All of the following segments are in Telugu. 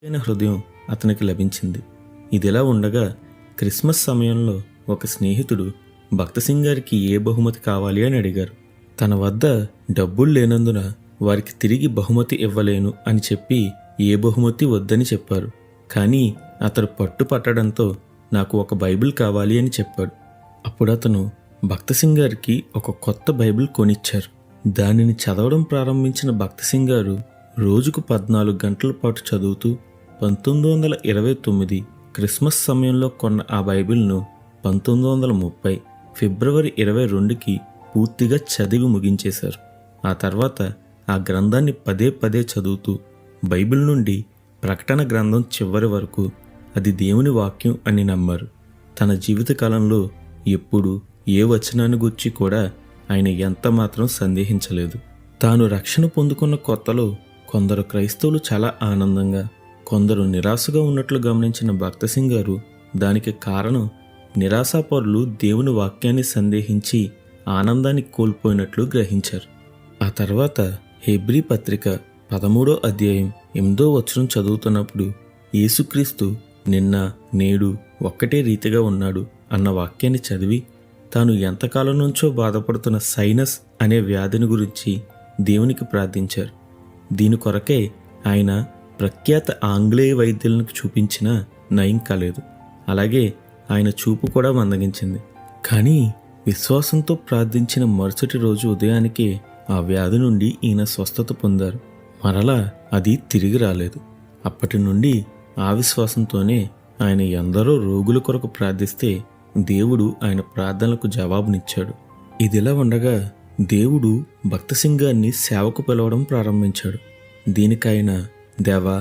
హృదయం అతనికి లభించింది. ఇదిలా ఉండగా క్రిస్మస్ సమయంలో ఒక స్నేహితుడు భక్త సింగ్ గారికి ఏ బహుమతి కావాలి అని అడిగారు. తన వద్ద డబ్బులు లేనందున వారికి తిరిగి బహుమతి ఇవ్వలేను అని చెప్పి ఏ బహుమతి వద్దని చెప్పారు. కానీ అతడు పట్టుపట్టడంతో నాకు ఒక బైబిల్ కావాలి అని చెప్పాడు. అప్పుడు అతను భక్త సింగ్ గారికి ఒక కొత్త బైబిల్ కొనిచ్చారు. దానిని చదవడం ప్రారంభించిన భక్త సింగ్ గారు రోజుకు 14 గంటల పాటు చదువుతూ 1929 క్రిస్మస్ సమయంలో కొన్న ఆ బైబిల్ను 1930 ఫిబ్రవరి 22కి పూర్తిగా చదివి ముగించేశారు. ఆ తర్వాత ఆ గ్రంథాన్ని పదే పదే చదువుతూ బైబిల్ నుండి ప్రకటన గ్రంథం చివరి వరకు అది దేవుని వాక్యం అని నమ్మారు. తన జీవితకాలంలో ఎప్పుడు ఏ వచనాన్ని గురించి కూడా ఆయన ఎంతమాత్రం సందేహించలేదు. తాను రక్షణ పొందుకున్న కొత్తలో కొందరు క్రైస్తవులు చాలా ఆనందంగా, కొందరు నిరాశగా ఉన్నట్లు గమనించిన భక్త సింగ్ గారు దానికి కారణం నిరాశాపరులు దేవుని వాక్యాన్ని సందేహించి ఆనందాన్ని కోల్పోయినట్లు గ్రహించారు. ఆ తర్వాత హెబ్రీ పత్రిక 13వ అధ్యాయం 8వ వచనం చదువుతున్నప్పుడు యేసుక్రీస్తు నిన్న నేడు ఒక్కటే రీతిగా ఉన్నాడు అన్న వాక్యాన్ని చదివి తాను ఎంతకాలం నుంచో బాధపడుతున్న సైనస్ అనే వ్యాధిని గురించి దేవునికి ప్రార్థించారు. దీని కొరకే ఆయన ప్రఖ్యాత ఆంగ్లేయ వైద్యులకు చూపించినా నయం కాలేదు. అలాగే ఆయన చూపు కూడా మందగించింది. కానీ విశ్వాసంతో ప్రార్థించిన మరుసటి రోజు ఉదయానికే ఆ వ్యాధి నుండి ఈయన స్వస్థత పొందారు. మరలా అది తిరిగి రాలేదు. అప్పటి నుండి ఆ విశ్వాసంతోనే ఆయన ఎందరో రోగుల కొరకు ప్రార్థిస్తే దేవుడు ఆయన ప్రార్థనలకు జవాబునిచ్చాడు. ఇదిలా ఉండగా దేవుడు భక్త సింగ్ గారిని సేవకు పిలవడం ప్రారంభించాడు. దీనికైనా దేవా,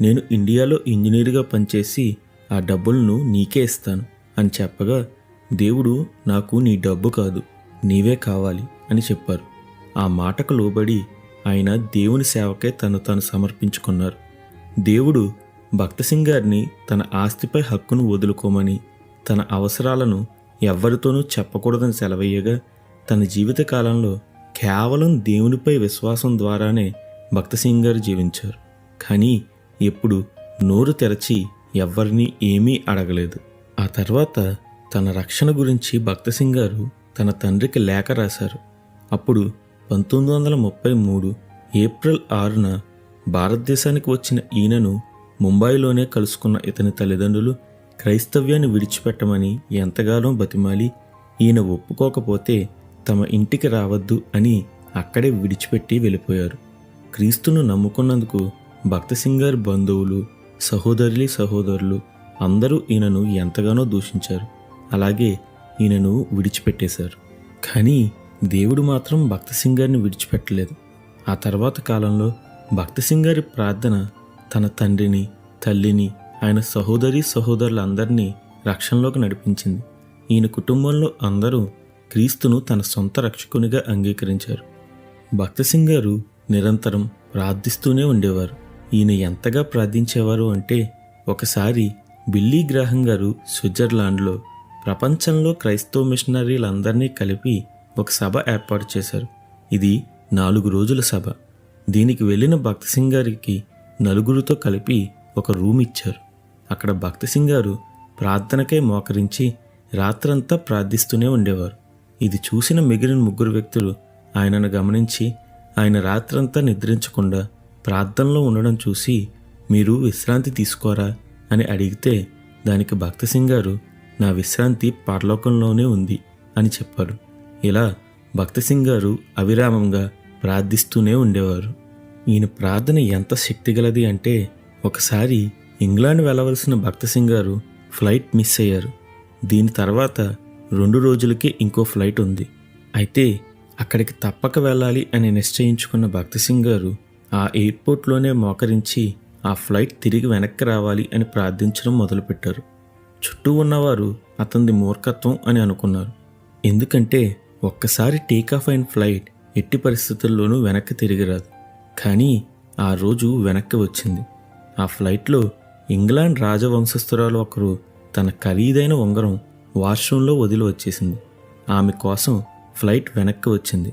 నేను ఇండియాలో ఇంజనీరుగా పనిచేసి ఆ డబ్బులను నీకే ఇస్తాను అని చెప్పగా దేవుడు నాకు నీ డబ్బు కాదు, నీవే కావాలి అని చెప్పారు. ఆ మాటకు లోబడి ఆయన దేవుని సేవకే తాను సమర్పించుకున్నారు. దేవుడు భక్త సింగ్ గారిని తన ఆస్తిపై హక్కును వదులుకోమని, తన అవసరాలను ఎవ్వరితోనూ చెప్పకూడదని సెలవయ్యగా తన జీవిత కాలంలో కేవలం దేవునిపై విశ్వాసం ద్వారానే భక్త సింగ్ గారు జీవించారు. కానీ ఎప్పుడు నోరు తెరచి ఎవ్వరినీ ఏమీ అడగలేదు. ఆ తర్వాత తన రక్షణ గురించి భక్త సింగ్ గారు తన తండ్రికి లేఖ రాశారు. అప్పుడు 1933 ఏప్రిల్ 6న భారతదేశానికి వచ్చిన ఈయనను ముంబైలోనే కలుసుకున్న ఇతని తల్లిదండ్రులు క్రైస్తవ్యాన్ని విడిచిపెట్టమని ఎంతగానో బతిమాలి ఈయన ఒప్పుకోకపోతే తమ ఇంటికి రావద్దు అని అక్కడే విడిచిపెట్టి వెళ్ళిపోయారు. క్రీస్తును నమ్ముకున్నందుకు భక్త సింగ్ గారి బంధువులు, సహోదరులు అందరూ ఈయనను ఎంతగానో దూషించారు. అలాగే ఈయనను విడిచిపెట్టేశారు. కానీ దేవుడు మాత్రం భక్త సింగ్ గారిని విడిచిపెట్టలేదు. ఆ తర్వాత కాలంలో భక్త సింగ్ గారి ప్రార్థన తన తండ్రిని, తల్లిని, ఆయన సహోదరులందరినీ రక్షణలోకి నడిపించింది. ఈయన కుటుంబంలో అందరూ క్రీస్తును తన సొంత రక్షకునిగా అంగీకరించారు. భక్త సింగ్ గారు నిరంతరం ప్రార్థిస్తూనే ఉండేవారు. ఈయన ఎంతగా ప్రార్థించేవారు అంటే ఒకసారి బిల్లీ గ్రాహం గారు స్విట్జర్లాండ్లో ప్రపంచంలో క్రైస్తవ మిషనరీలందరినీ కలిపి ఒక సభ ఏర్పాటు చేశారు. ఇది 4 రోజుల సభ. దీనికి వెళ్ళిన భక్త సింగ్ గారికి నలుగురితో కలిపి ఒక రూమ్ ఇచ్చారు. అక్కడ భక్త సింగ్ గారు ప్రార్థనకై మోకరించి రాత్రంతా ప్రార్థిస్తూనే ఉండేవారు. ఇది చూసిన మిగిలిన 3 వ్యక్తులు ఆయనను గమనించి ఆయన రాత్రంతా నిద్రించకుండా ప్రార్థనలో ఉండడం చూసి మీరు విశ్రాంతి తీసుకోరా అని అడిగితే దానికి భక్త సింగ్ గారు నా విశ్రాంతి పరలోకంలోనే ఉంది అని చెప్పారు. ఇలా భక్త సింగ్ గారు అవిరామంగా ప్రార్థిస్తూనే ఉండేవారు. ఈయన ప్రార్థన ఎంత శక్తిగలది అంటే ఒకసారి ఇంగ్లాండ్ వెళ్ళవలసిన భక్త సింగ్ గారు ఫ్లైట్ మిస్ అయ్యారు. దీని తర్వాత 2 రోజులకే ఇంకో ఫ్లైట్ ఉంది. అయితే అక్కడికి తప్పక వెళ్ళాలి అని నిశ్చయించుకున్న భక్త సింగ్ గారు ఆ ఎయిర్పోర్ట్లోనే మోకరించి ఆ ఫ్లైట్ తిరిగి వెనక్కి రావాలి అని ప్రార్థించడం మొదలుపెట్టారు. చుట్టూ ఉన్నవారు అతనిది మూర్ఖత్వం అని అనుకున్నారు. ఎందుకంటే ఒక్కసారి టేకాఫ్ అయిన ఫ్లైట్ ఎట్టి పరిస్థితుల్లోనూ వెనక్కి తిరిగి రాదు. కానీ ఆ రోజు వెనక్కి వచ్చింది. ఆ ఫ్లైట్లో ఇంగ్లాండ్ రాజవంశస్థురాలు ఒకరు తన ఖరీదైన ఉంగరం వాష్రూంలో వదిలి వచ్చేసింది. ఆమె కోసం ఫ్లైట్ వెనక్కి వచ్చింది.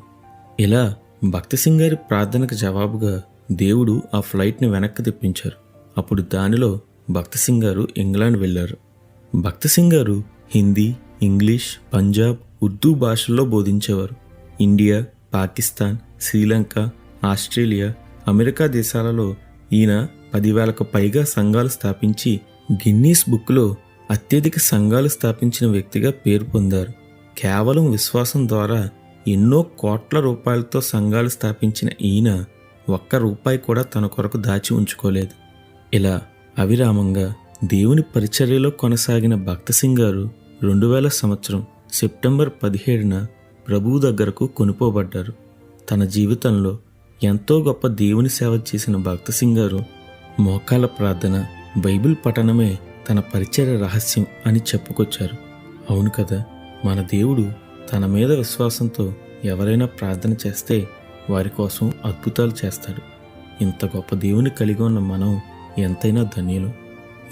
ఇలా భక్త సింగ్ గారి ప్రార్థనకు జవాబుగా దేవుడు ఆ ఫ్లైట్ని వెనక్కి తెప్పించారు. అప్పుడు దానిలో భక్త సింగ్ గారు ఇంగ్లాండ్ వెళ్ళారు. భక్త సింగ్ గారు హిందీ, ఇంగ్లీష్, పంజాబ్, ఉర్దూ భాషల్లో బోధించేవారు. India, Pakistan, Sri Lanka, Australia, America దేశాలలో ఈయన 10,000కు పైగా సంఘాలు స్థాపించి గిన్నీస్ బుక్లో అత్యధిక సంఘాలు స్థాపించిన వ్యక్తిగా పేరు పొందారు. కేవలం విశ్వాసం ద్వారా ఎన్నో కోట్ల రూపాయలతో సంఘాలు స్థాపించిన ఈయన ఒక్క రూపాయి కూడా తన కొరకు దాచి ఉంచుకోలేదు. ఇలా అవిరామంగా దేవుని పరిచర్యలో కొనసాగిన భక్త సింగ్ గారు 2000 సంవత్సరం సెప్టెంబర్ 17న ప్రభువు దగ్గరకు కొనుపోబడ్డారు. తన జీవితంలో ఎంతో గొప్ప దేవుని సేవ చేసిన భక్త సింగ్ గారు మోకాళ్ళ ప్రార్థన, బైబిల్ పఠనమే తన పరిచర్య రహస్యం అని చెప్పుకొచ్చారు. అవును కదా, మన దేవుడు తన మీద విశ్వాసంతో ఎవరైనా ప్రార్థన చేస్తే వారి కోసం అద్భుతాలు చేస్తాడు. ఇంత గొప్ప దేవుని కలిగి ఉన్న మనం ఎంతైనా ధన్యులు.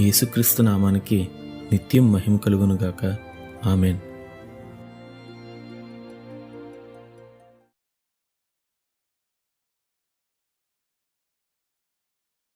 యేసుక్రీస్తు నామానికి నిత్యం మహిమ కలుగునుగాక. ఆమెన్.